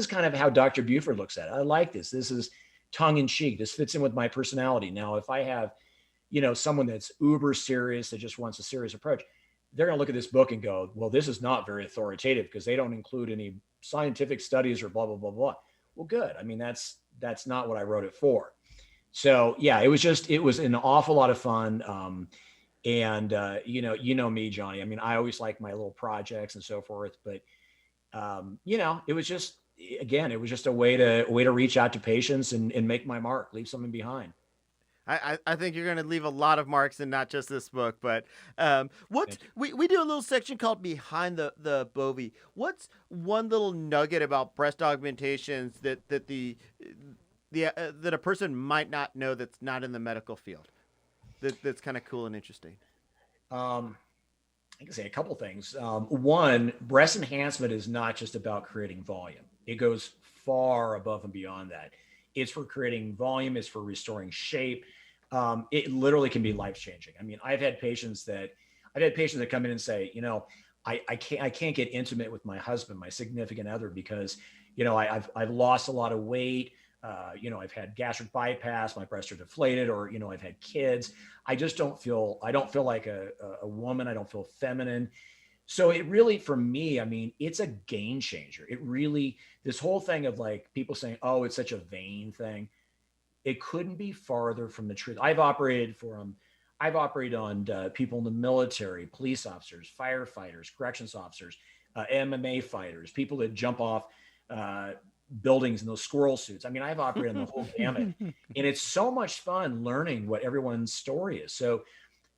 kind of how Dr. Buford looks at it. I like this. This is tongue in cheek. This fits in with my personality. Now, if I have, someone that's uber serious, that just wants a serious approach, they're going to look at this book and go, well, this is not very authoritative because they don't include any scientific studies or blah, blah, blah, blah. Well, good. I mean, that's not what I wrote it for. So yeah, it was an awful lot of fun. And me, Johnny, I mean, I always like my little projects and so forth, but it was just a way to reach out to patients and make my mark, leave something behind. I think you're going to leave a lot of marks in not just this book, but we do a little section called Behind the Bovie. What's one little nugget about breast augmentations that a person might not know that's not in the medical field that's kind of cool and interesting? I can say a couple things. One, breast enhancement is not just about creating volume. It goes far above and beyond that. It's for creating volume. It's for restoring shape. It literally can be life-changing. I mean, I've had patients that come in and say, I can't get intimate with my husband, my significant other, because, I've lost a lot of weight. I've had gastric bypass, my breasts are deflated, or, I've had kids. I don't feel like a woman. I don't feel feminine. So it really, for me, I mean, it's a game changer. It really, this whole thing of like people saying, oh, it's such a vain thing. It couldn't be farther from the truth. I've operated on people in the military, police officers, firefighters, corrections officers, MMA fighters, people that jump off buildings in those squirrel suits. I mean, I've operated on the whole gamut, and it's so much fun learning what everyone's story is. So,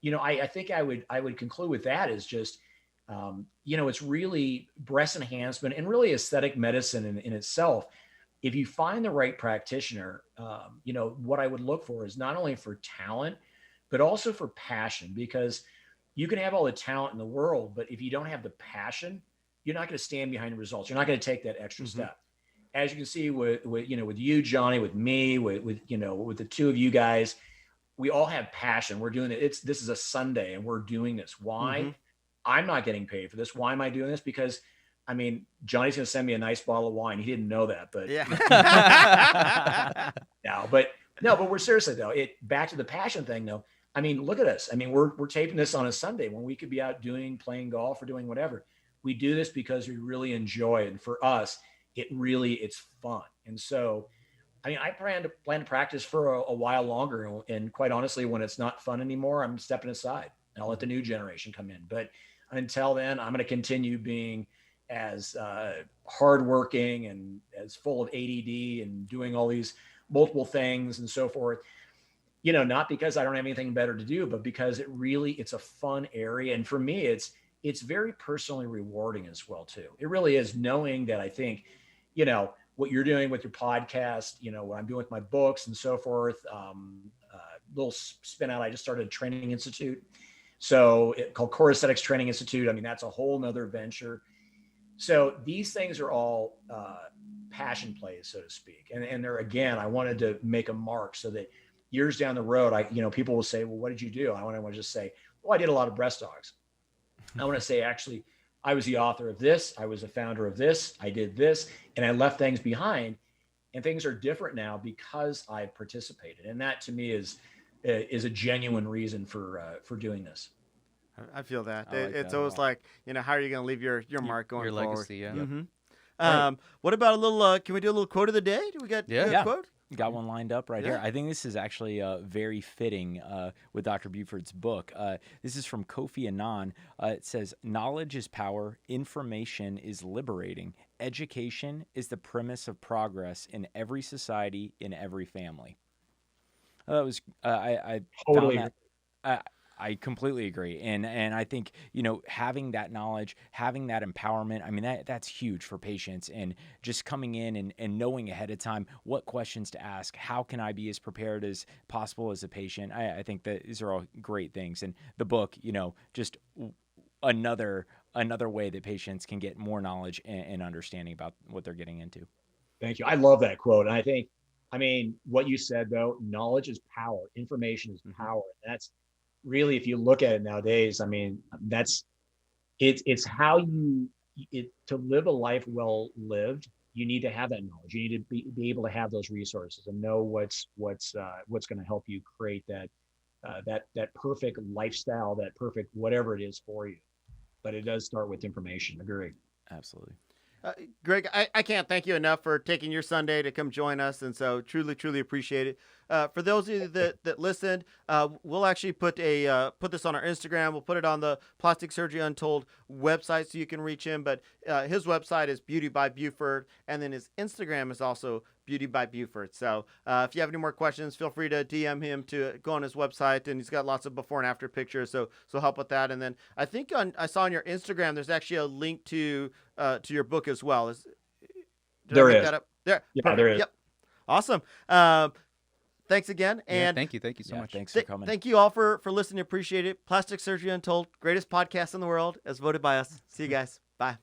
I think I would conclude with that is just, it's really breast enhancement and really aesthetic medicine in itself. If you find the right practitioner, what I would look for is not only for talent, but also for passion, because you can have all the talent in the world, but if you don't have the passion, you're not going to stand behind the results. You're not going to take that extra step. As you can see with you, Johnny, with me, with the two of you guys, we all have passion. We're doing it. This is a Sunday and we're doing this. Why? I'm not getting paid for this. Why am I doing this? Because I mean, Johnny's going to send me a nice bottle of wine. He didn't know that, but Yeah. but we're seriously though. Back to the passion thing though. I mean, look at us. I mean, we're taping this on a Sunday when we could be out playing golf or doing whatever. We do this because we really enjoy it, and for us, it's fun. And so, I mean, I plan to practice for a while longer. And quite honestly, when it's not fun anymore, I'm stepping aside and I'll let the new generation come in. But until then, I'm going to continue being as hardworking and as full of ADD and doing all these multiple things and so forth. You know, not because I don't have anything better to do, but because it's a fun area. And for me, it's very personally rewarding as well, too. It really is, knowing that I think, you know, what you're doing with your podcast, you know, what I'm doing with my books and so forth. Little spin out. I just started a training institute. So called Core Aesthetics Training Institute. I mean, that's a whole nother venture. So these things are all passion plays, so to speak. And they're, again, I wanted to make a mark so that years down the road, people will say, well, what did you do? I want to just say, well, I did a lot of breast dogs. I want to say, actually, I was the author of this. I was a founder of this. I did this, and I left things behind, and things are different now because I participated. And that to me is a genuine reason for doing this. I feel that. I like It's that a always lot. like, you know, how are you going to leave your mark going Your forward? legacy, yeah. Mhm. Right. What about a little, can we do a little quote of the day? Do we got Yeah. a Yeah. quote? Got one lined up right here. Yeah. I think this is actually very fitting with Dr. Buford's book. This is from Kofi Annan. It says, knowledge is power, information is liberating, education is the premise of progress in every society, in every family. That was I Totally. found that. I completely agree, and I think, you know, having that knowledge, having that empowerment, I mean, that's huge for patients, and just coming in and knowing ahead of time what questions to ask, how can I be as prepared as possible as a patient. I think that these are all great things, and the book, you know, just another way that patients can get more knowledge and understanding about what they're getting into. Thank you. I love that quote. And I mean, what you said though, knowledge is power, information is power. That's really, if you look at it nowadays, I mean, it's how to live a life well lived. You need to have that knowledge. You need to be able to have those resources and know what's going to help you create that perfect lifestyle, that perfect whatever it is for you. But it does start with information. Agree. Absolutely. Greg, I can't thank you enough for taking your Sunday to come join us, and so truly appreciate it. For those of you that listened, we'll actually put this on our Instagram. We'll put it on the Plastic Surgery Untold website so you can reach him. But his website is Beauty by Buford, and then his Instagram is also Beauty by Buford. So if you have any more questions, feel free to DM him to go on his website, and he's got lots of before and after pictures. So help with that. And then I think I saw on your Instagram there's actually a link to your book as well. There is. That up? There. Yeah, Perfect. there is. Yep. Awesome. Thanks again. Yeah, And thank you so much. Thanks for coming. thank you all for listening. Appreciate it. Plastic Surgery Untold, greatest podcast in the world, as voted by us. See you guys. Bye.